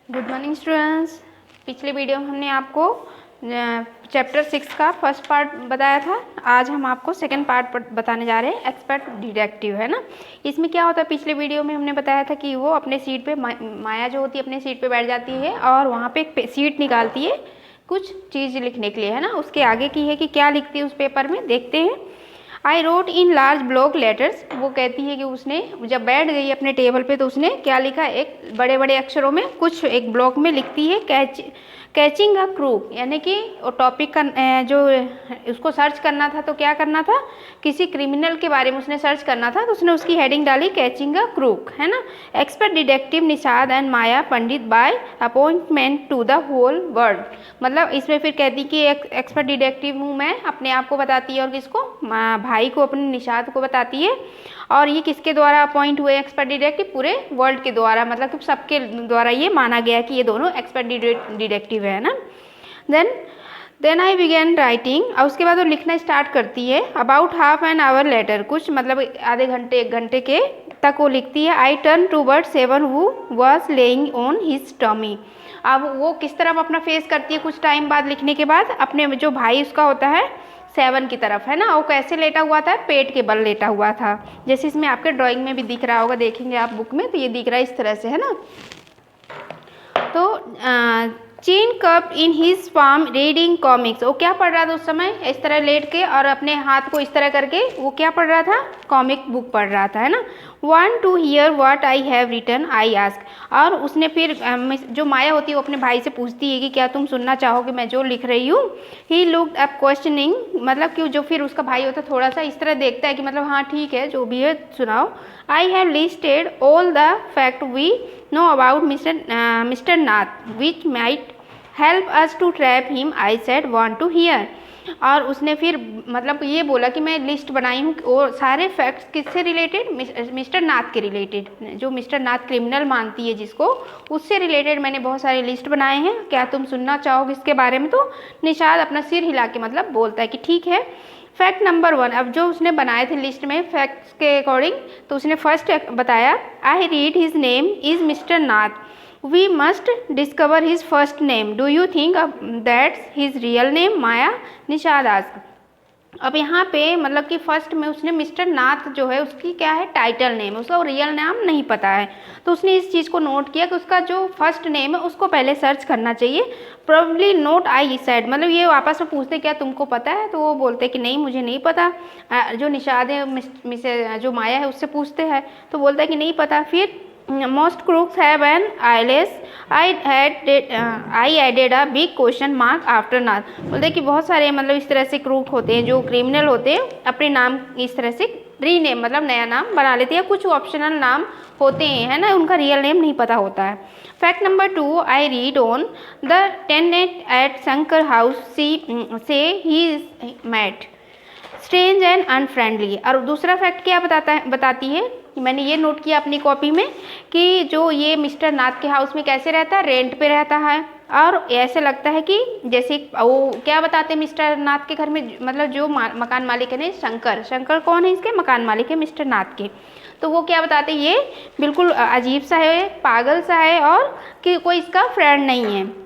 Good morning students. पिछले video में हमने आपको चैप्टर 6 का फर्स्ट पार्ट बताया था। आज हम आपको सेकंड पार्ट बताने जा रहे हैं, एक्सपर्ट डिटेक्टिव, है ना। इसमें क्या होता है, पिछले वीडियो में हमने बताया था कि वो अपने सीट पे माया जो होती है अपने सीट पे बैठ जाती है और वहाँ पे एक सीट निकालती है कुछ चीज़ लिखने के लिए, है ना। उसके आगे की है कि क्या लिखती है उस पेपर में, देखते हैं। I wrote in large block letters. वो कहती है कि उसने जब बैठ गई अपने टेबल पे तो उसने क्या लिखा, एक बड़े बड़े अक्षरों में कुछ एक ब्लॉक में लिखती है कैचिंग अ क्रू, यानी कि टॉपिक का जो उसको सर्च करना था, तो क्या करना था, किसी क्रिमिनल के बारे में उसने सर्च करना था, तो उसने उसकी हेडिंग डाली कैचिंग अ क्रूक, है ना। Expert detective Nishad and Maya Pandit by appointment to the whole world. मतलब इसमें फिर कहती कि एक एक्सपर्ट डिटेक्टिव हूँ मैं, अपने आप को बताती है, और किसको, भाई को, अपने निषाद को बताती है। और ये किसके द्वारा अपॉइंट हुए एक्सपर्ट डिटेक्टिव, पूरे वर्ल्ड के द्वारा, मतलब कि सबके द्वारा ये माना गया कि ये दोनों एक्सपर्ट डिटेक्टिव है ना। Then I began writing. और उसके बाद वो लिखना स्टार्ट करती है। About half an hour later, कुछ मतलब आधे घंटे एक घंटे के तक वो लिखती है। I turn toward seven who was laying on his tummy. अब वो किस तरफ अपना फेस करती है कुछ टाइम बाद लिखने के बाद, अपने जो भाई उसका होता है सेवन की तरफ, है ना। वो कैसे लेटा हुआ था, पेट के बल लेटा हुआ था, जैसे इसमें आपके ड्राइंग में भी दिख रहा होगा, देखेंगे आप बुक में तो ये दिख रहा है इस तरह से, है ना। तो चीन cup in his farm reading comics. वो क्या पढ़ रहा था उस समय, इस तरह लेट के और अपने हाथ को इस तरह करके वो क्या पढ़ रहा था, कॉमिक बुक पढ़ रहा था, है ना। Want to hear what I have written I ask. और उसने फिर जो माया होती है वो अपने भाई से पूछती है कि क्या तुम सुनना चाहोगे मैं जो लिख रही हूँ। ही लुक्ड अप क्वेश्चनिंग, मतलब कि जो फिर उसका भाई होता है थोड़ा सा इस तरह देखता है कि मतलब हाँ ठीक है जो भी है सुनाओ। I have listed all the fact we know about mister Nath which might help us to trap him, I said want to hear. और उसने फिर मतलब ये बोला कि मैं लिस्ट बनाई हूँ और सारे फैक्ट्स किससे रिलेटेड, मिस्टर नाथ के रिलेटेड, जो मिस्टर नाथ क्रिमिनल मानती है जिसको, उससे रिलेटेड मैंने बहुत सारे लिस्ट बनाए हैं, क्या तुम सुनना चाहोगे इसके बारे में। तो निषाद अपना सिर हिला के मतलब बोलता है कि ठीक है। फैक्ट नंबर 1, अब जो उसने बनाए थे लिस्ट में फैक्ट्स के अकॉर्डिंग, तो उसने फर्स्ट बताया, I read his name is mister Nath, we must discover his first name, do you think that's his real name, Maya Nishad asked. अब यहाँ पे मतलब कि फर्स्ट में उसने मिस्टर नाथ जो है उसकी क्या है, टाइटल नेम, उसका रियल नाम नहीं पता है, तो उसने इस चीज़ को नोट किया कि उसका जो फर्स्ट नेम है उसको पहले सर्च करना चाहिए। प्रोबेबली नोट आई सेड, मतलब ये वापस में पूछते क्या तुमको पता है, तो वो बोलते कि नहीं मुझे नहीं पता। जो निषाद है जो माया है उससे पूछते हैं तो बोलता है कि नहीं पता। फिर most crooks have an alias, I added a big question mark after नाथ। बोलते कि बहुत सारे मतलब इस तरह से क्रूक होते हैं जो क्रिमिनल होते हैं, अपने नाम इस तरह से रीनेम मतलब नया नाम बना लेते हैं, कुछ ऑप्शनल नाम होते हैं, है ना, उनका रियल नेम नहीं पता होता है। Fact number 2, I read on the tenant at Shankar house से he is most strange and unfriendly. और दूसरा फैक्ट क्या बताती है कि मैंने ये नोट किया अपनी कॉपी में कि जो ये मिस्टर नाथ के हाउस में कैसे रहता है, रेंट पे रहता है, और ऐसे लगता है कि जैसे वो क्या बताते हैं मिस्टर नाथ के घर में, मतलब जो मकान मालिक है ना शंकर कौन है, इसके मकान मालिक है मिस्टर नाथ के, तो वो क्या बताते हैं ये बिल्कुल अजीब सा है, पागल सा है, और कि कोई इसका फ्रेंड नहीं है।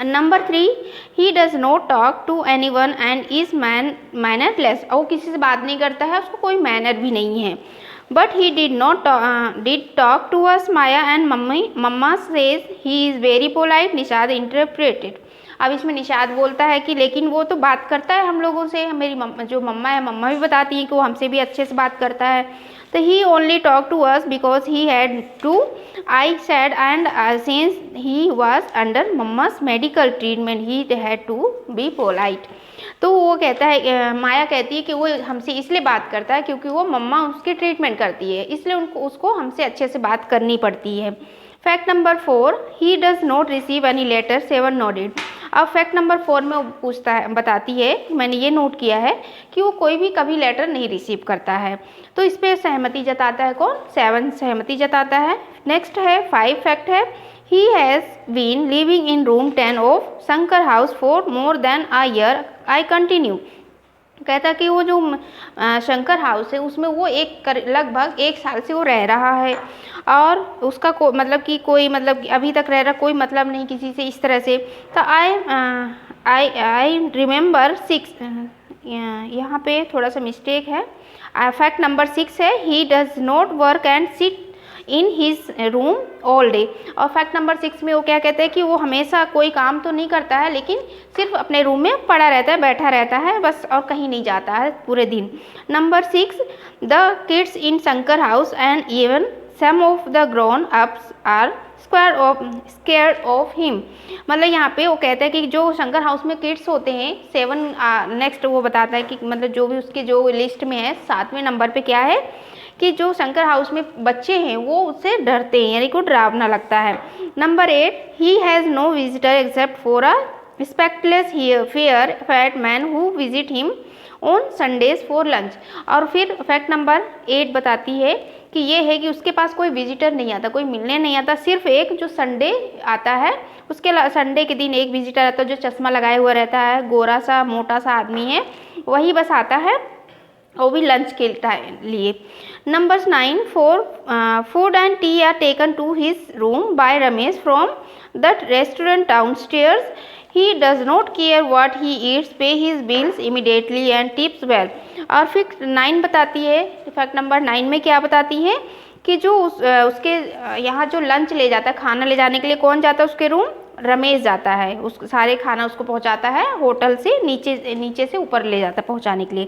Number 3, he does not talk to anyone and is mannerless. और वो किसी से बात नहीं करता है, उसको कोई मैनर भी नहीं है। But he did talk to us Maya and mamma says he is very polite, Nishad interpreted. अब इसमें निषाद बोलता है कि लेकिन वो तो बात करता है हम लोगों से, मेरी जो मम्मा है मम्मा भी बताती हैं कि वो हमसे भी अच्छे से बात करता है। तो he only talk to us because he had to, I said, and since he was under mama's medical treatment he had to be polite. तो वो कहता है, माया कहती है कि वो हमसे इसलिए बात करता है क्योंकि वो मम्मा उसकी ट्रीटमेंट करती है, इसलिए उसको हमसे अच्छे से बात करनी पड़ती है। Fact number 4, he does not receive any letter, seven noted. अब फैक्ट नंबर 4 में वो बताती है, मैंने ये नोट किया है कि वो कोई भी कभी लेटर नहीं रिसीव करता है। तो इस पर सहमति जताता है कौन, 7 सहमति जताता है। नेक्स्ट है 5 फैक्ट है, he has been living in room 10 of Shankar house for more than a year, I continue. कहता कि वो जो शंकर हाउस है उसमें वो लगभग 1 साल से वो रह रहा है और उसका मतलब कि कोई मतलब अभी तक रह रहा, कोई मतलब नहीं किसी से इस तरह से। तो आई रिमेंबर 6, यहाँ पे थोड़ा सा मिस्टेक है, फैक्ट नंबर 6 है ही does not work and sit in his room all day. और फैक्ट नंबर 6 में वो क्या कहते हैं कि वो हमेशा कोई काम तो नहीं करता है लेकिन सिर्फ अपने रूम में पड़ा रहता है, बैठा रहता है बस, और कहीं नहीं जाता है पूरे दिन। Number 6, the kids in Shankar house and even some of the grown ups are scared of him. मतलब यहाँ पे वो कहते हैं कि जो शंकर हाउस में किड्स होते हैं 7, नेक्स्ट वो बताता है कि मतलब जो भी उसके जो लिस्ट में है 7वें नंबर पे क्या है कि जो शंकर हाउस में बच्चे हैं वो उससे डरते हैं, यानी को डरावना लगता है। Number 8, he has no visitor except for a spectacled fair fat man who visit him on Sundays for lunch. और फिर फैक्ट नंबर 8 बताती है कि ये है कि उसके पास कोई विजिटर नहीं आता, कोई मिलने नहीं आता, सिर्फ एक जो संडे आता है उसके संडे के दिन एक विजिटर आता है जो चश्मा लगाए हुआ रहता है, गोरा सा मोटा सा आदमी है, वही बस आता है, वो भी लंच के लिए। Number 9, food and tea are taken to his room by Ramesh from the restaurant downstairs. He does not care what he eats, pay his bills immediately and tips well. और फिर 9 बताती है, फैक्ट नंबर 9 में क्या बताती है कि जो उसके यहाँ जो लंच ले जाता है, खाना ले जाने के लिए कौन जाता है उसके रूम, रमेश जाता है, उस सारे खाना उसको पहुँचाता है होटल से, नीचे से ऊपर ले जाता है पहुँचाने के लिए।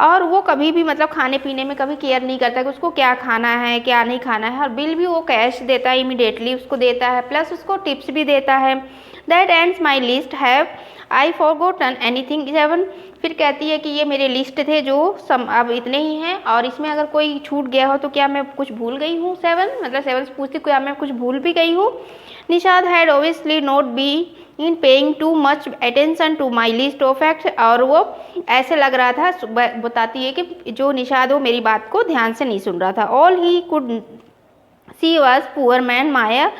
और वो कभी भी मतलब खाने पीने में कभी केयर नहीं करता कि उसको क्या खाना है क्या नहीं खाना है, और बिल भी वो कैश देता है, इमीडिएटली उसको देता है, प्लस उसको टिप्स भी देता है। That ends my list, have I forgotten anything 7। फिर कहती है कि ये मेरे लिस्ट थे जो अब इतने ही हैं और इसमें अगर कोई छूट गया हो तो क्या मैं कुछ भूल गई हूँ। 7 मतलब 7 से पूछती क्या मैं कुछ भूल भी गई हूँ। Nishad had obviously not been paying too much attention to my list of facts. और वो ऐसे लग रहा था, बताती है कि जो निशाद वो मेरी बात को ध्यान से नहीं सुन रहा था। All he could see was poor man Maya,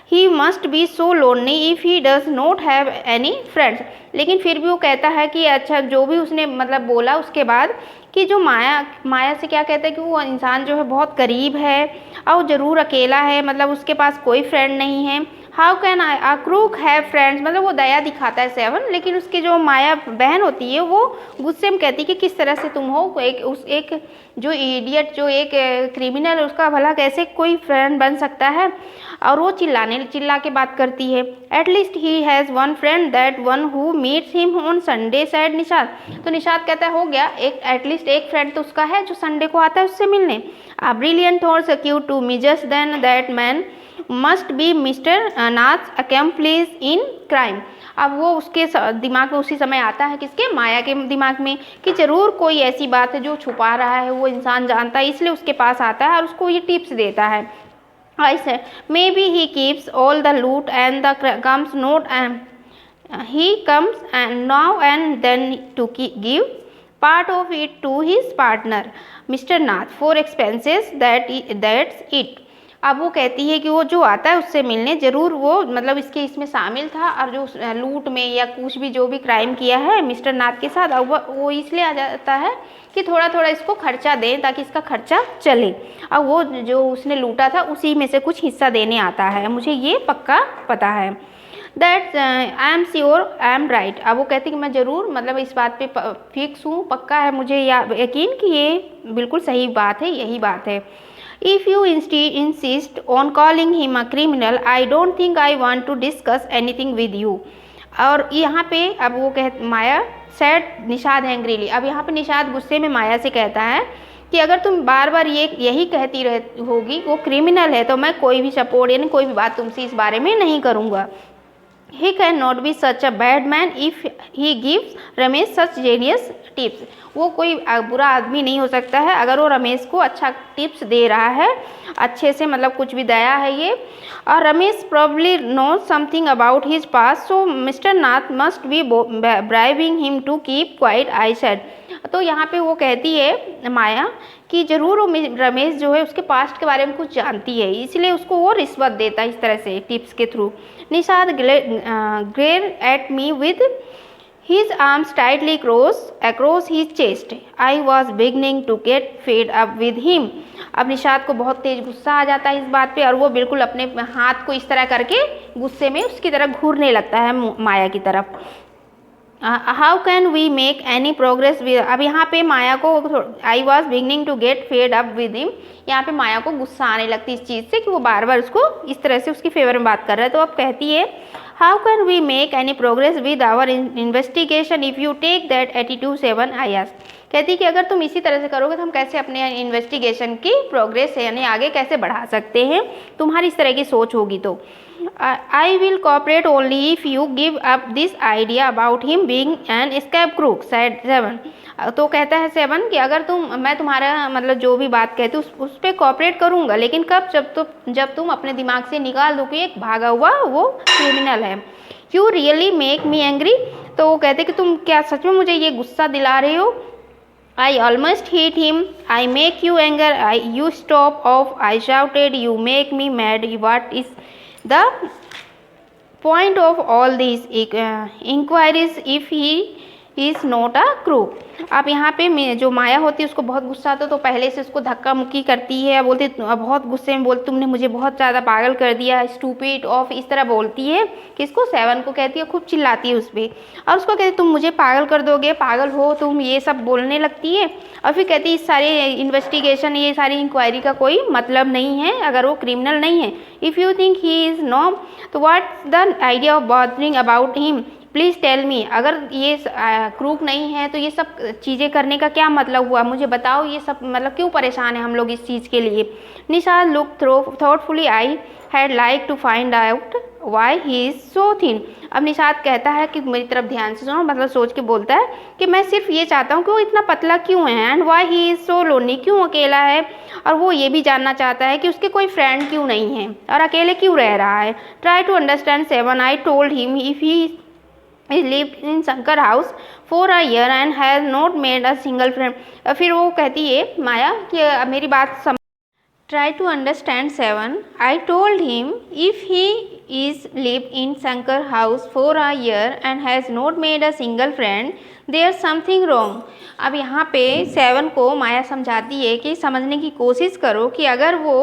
he must be so lonely if he does not have any friends. लेकिन फिर भी वो कहता है कि अच्छा जो भी उसने मतलब बोला उसके बाद कि जो माया से क्या कहता है कि वो इंसान जो है बहुत गरीब है और ज़रूर अकेला है, मतलब उसके पास कोई फ्रेंड नहीं है। How can a crook have friends, मतलब वो दया दिखाता है 7, लेकिन उसकी जो माया बहन होती है वो गुस्से में कहती है कि किस तरह से तुम हो, एक जो इडियट जो एक क्रिमिनल है उसका भला कैसे कोई फ्रेंड बन सकता है। और वो चिल्ला के बात करती है। At least he has one friend that one who meets him on Sunday sad Nishad. तो निशाद कहता है हो गया, एक एटलीस्ट एक फ्रेंड तो उसका है जो संडे को आता है उससे मिलने। A brilliant thoughts occurred to me just then that man must be mister Nath accomplice in crime. अब वो उसके दिमाग में उसी समय आता है, किसके, माया के दिमाग में, कि ज़रूर कोई ऐसी बात है जो छुपा रहा है, वो इंसान जानता है इसलिए उसके पास आता है और उसको ये टिप्स देता है। I said, maybe he keeps all the loot and the comes not and he comes and now and then to give part of it to his partner, Mr. Nath, for expenses that's it. अब वो कहती है कि वो जो आता है उससे मिलने ज़रूर वो मतलब इसमें शामिल था और जो लूट में या कुछ भी जो भी क्राइम किया है मिस्टर नाथ के साथ, अब वो इसलिए आ जाता है कि थोड़ा थोड़ा इसको खर्चा दें ताकि इसका खर्चा चले। और वो जो उसने लूटा था उसी में से कुछ हिस्सा देने आता है, मुझे ये पक्का पता है। That I am sure I am right. अब वो कहती कि मैं ज़रूर मतलब इस बात पे फिक्स हूँ, पक्का है मुझे यकीन कि ये बिल्कुल सही बात है, यही बात है। If you insist on calling him a criminal, I don't think I want to discuss anything with you. और यहाँ पे अब वो माया said निशाद एंग्रीली। अब यहाँ पे निशाद गुस्से में माया से कहता है कि अगर तुम बार बार यही कहती होगी वो क्रिमिनल है तो मैं कोई भी सपोर्ट यानी कोई भी बात तुमसे इस बारे में नहीं करूँगा। He cannot be such a bad man if he gives Ramesh such genius tips. वो कोई बुरा आदमी नहीं हो सकता है अगर वो रमेश को अच्छा टिप्स दे रहा है, अच्छे से मतलब कुछ भी दया है ये। और Ramesh probably knows something about his past, so Mr. Nath must be bribing him to keep quiet, I said. तो यहाँ पे वो कहती है माया कि ज़रूर वो रमेश जो है उसके पास्ट के बारे में कुछ जानती है इसलिए उसको वो रिश्वत देता है इस तरह से टिप्स के through. Nishad glare at me with His arms tightly crossed across his chest. I was beginning to get fed up with him. अब निशाद को बहुत तेज गुस्सा आ जाता है इस बात पे और वो बिल्कुल अपने हाथ को इस तरह करके गुस्से में उसकी तरफ घूरने लगता है माया की तरफ। How can we make any progress with, अब यहाँ पे माया को I was beginning to get fed up with him, यहाँ पे माया को गुस्सा आने लगती इस चीज़ से कि वो बार बार उसको इस तरह से उसकी फेवर में बात कर रहा है। तो अब कहती है how can we make any progress with our investigation if you take that attitude 7 I asked. कहती कि अगर तुम इसी तरह से करोगे तो हम कैसे अपने इन्वेस्टिगेशन की प्रोग्रेस है यानी आगे कैसे बढ़ा सकते हैं, तुम्हारी इस तरह की सोच होगी तो। I will cooperate only if you give up this idea about him being an escape crook, said 7। तो कहता है 7 कि अगर मैं तुम्हारा मतलब जो भी बात कहती हूँ उस पर कोऑपरेट करूँगा, लेकिन कब, जब तुम अपने दिमाग से निकाल दो कि एक भागा हुआ वो क्रिमिनल है। You really make me angry, तो वो कहते कि तुम क्या सच में मुझे ये गुस्सा दिला रहे हो। I almost hit him. I make you anger. You stop off. I shouted. You make me mad. What is the point of all these inquiries if he is not a crook? अब यहाँ पे जो माया होती है उसको बहुत गुस्सा आता है तो पहले से उसको धक्का मुक्की करती है, बोलती बहुत गुस्से में बोलती तुमने मुझे बहुत ज़्यादा पागल कर दिया, स्टूपिड ऑफ, इस तरह बोलती है। किसको? 7 को कहती है, खूब चिल्लाती है उस पर और उसको कहती है तुम मुझे पागल कर दोगे, पागल हो तुम, ये सब बोलने लगती है। और फिर कहती है इस सारे इन्वेस्टिगेशन, ये सारी इंक्वायरी का कोई मतलब नहीं है अगर वो क्रिमिनल नहीं है। If you think he is no तो what's the idea of bothering about him, please tell me, अगर ये क्रूक नहीं है तो ये सब चीज़ें करने का क्या मतलब हुआ, मुझे बताओ ये सब मतलब क्यों परेशान है हम लोग इस चीज़ के लिए। Nishad look thoughtfully, I had like to find out why he is so thin. अब निशाद कहता है कि मेरी तरफ ध्यान से सुनो, मतलब सोच के बोलता है कि मैं सिर्फ ये चाहता हूँ कि वो इतना पतला क्यों है, and Y he is so lonely, क्यों अकेला है, और वो ये भी जानना चाहता है कि उसके कोई फ्रेंड क्यों नहीं है और अकेले क्यों रह रहा है। Try to understand 7, I told him if he lived in Shankar house for a year and has not made a single friend। फिर वो कहती है माया कि मेरी बात Try to understand 7, I told him if he is lived in Shankar house for a year and has not made a single friend, there's something wrong। अब यहाँ पे 7 को माया समझाती है कि समझने की कोशिश करो कि अगर वो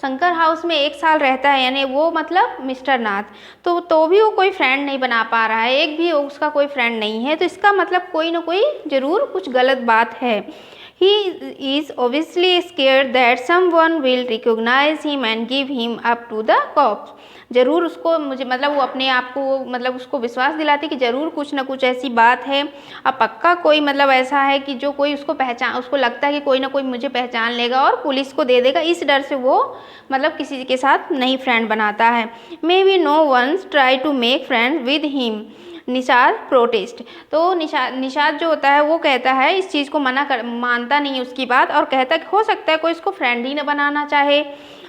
शंकर हाउस में 1 साल रहता है यानी वो मतलब मिस्टर नाथ, तो भी वो कोई फ्रेंड नहीं बना पा रहा है, एक भी उसका कोई फ्रेंड नहीं है, तो इसका मतलब कोई ना कोई ज़रूर कुछ गलत बात है। He is obviously scared that someone will recognize him and give him up to the cops। ज़रूर उसको मुझे मतलब वो अपने आप को मतलब उसको विश्वास दिलाती कि ज़रूर कुछ ना कुछ ऐसी बात है, अब पक्का कोई मतलब ऐसा है कि जो कोई उसको लगता है कि कोई ना कोई मुझे पहचान लेगा और पुलिस को दे देगा, इस डर से वो मतलब किसी के साथ नहीं फ्रेंड बनाता है। Maybe no one's try to make friend with him, Nishad protest. तो निशाद जो होता है वो कहता है इस चीज़ को मानता नहीं है उसकी बात और कहता है कि हो सकता है कोई इसको फ्रेंड ही न बनाना चाहे।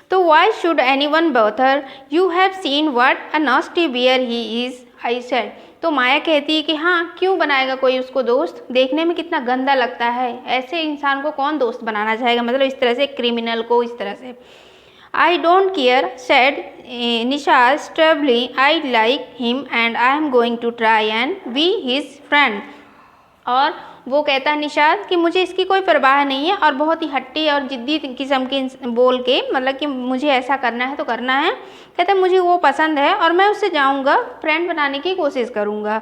तो why should anyone bother, you have seen what a nasty bear he is, I said. तो माया कहती है कि हाँ क्यों बनाएगा कोई उसको दोस्त, देखने में कितना गंदा लगता है, ऐसे इंसान को कौन दोस्त बनाना चाहेगा, मतलब इस तरह से क्रिमिनल को इस तरह से। I don't care, said Nishad stubbornly. I like him and I am going to try and be his friend। और वो कहता है निशाद कि मुझे इसकी कोई परवाह नहीं है और बहुत ही हट्टी और जिद्दी किस्म की बोल के मतलब कि मुझे ऐसा करना है तो करना है, कहता है मुझे वो पसंद है और मैं उससे जाऊंगा, फ्रेंड बनाने की कोशिश करूंगा।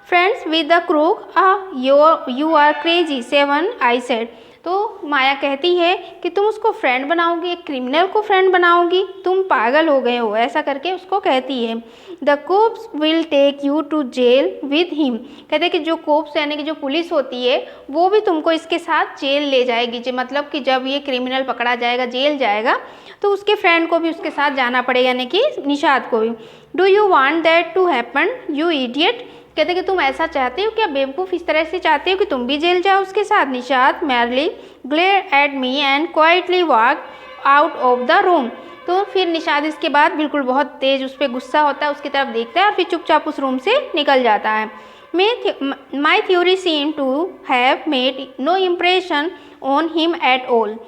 Friends with the crook you are crazy 7, I said. तो माया कहती है कि तुम उसको फ्रेंड बनाओगी, एक क्रिमिनल को फ्रेंड बनाओगी, तुम पागल हो गए हो, ऐसा करके उसको कहती है। The cops will take you to jail with him, कहते हैं कि जो कोप्स यानी कि जो पुलिस होती है वो भी तुमको इसके साथ जेल ले जाएगी, मतलब कि जब ये क्रिमिनल पकड़ा जाएगा, जेल जाएगा, तो उसके फ्रेंड को भी उसके साथ जाना पड़ेगा, यानी कि निशाद को भी। Do you want that to happen you idiot, कहते कि तुम ऐसा चाहते हो क्या बेवकूफ़, इस तरह से चाहते हो कि तुम भी जेल जाओ उसके साथ। Nishad merely glare at me and quietly walk out of the room. तो फिर निशाद इसके बाद बिल्कुल बहुत तेज़ उस पर गुस्सा होता है, उसकी तरफ देखता है और फिर चुपचाप उस रूम से निकल जाता है। My theory seem to have made no impression on him at all.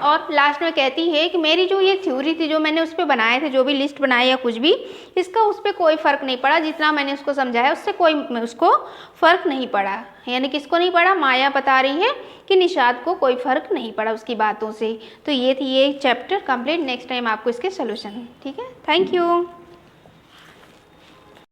और लास्ट में कहती है कि मेरी जो ये थ्योरी थी, जो मैंने उस पर बनाए थे, जो भी लिस्ट बनाई या कुछ भी, इसका उस पर कोई फ़र्क नहीं पड़ा, जितना मैंने उसको समझाया उससे कोई उसको फ़र्क नहीं पड़ा। यानी किसको नहीं पड़ा? माया बता रही है कि निषाद को कोई फ़र्क नहीं पड़ा उसकी बातों से। तो ये थी ये चैप्टर कंप्लीट। नेक्स्ट टाइम आपको इसके सोल्यूशन। ठीक है, थैंक यू।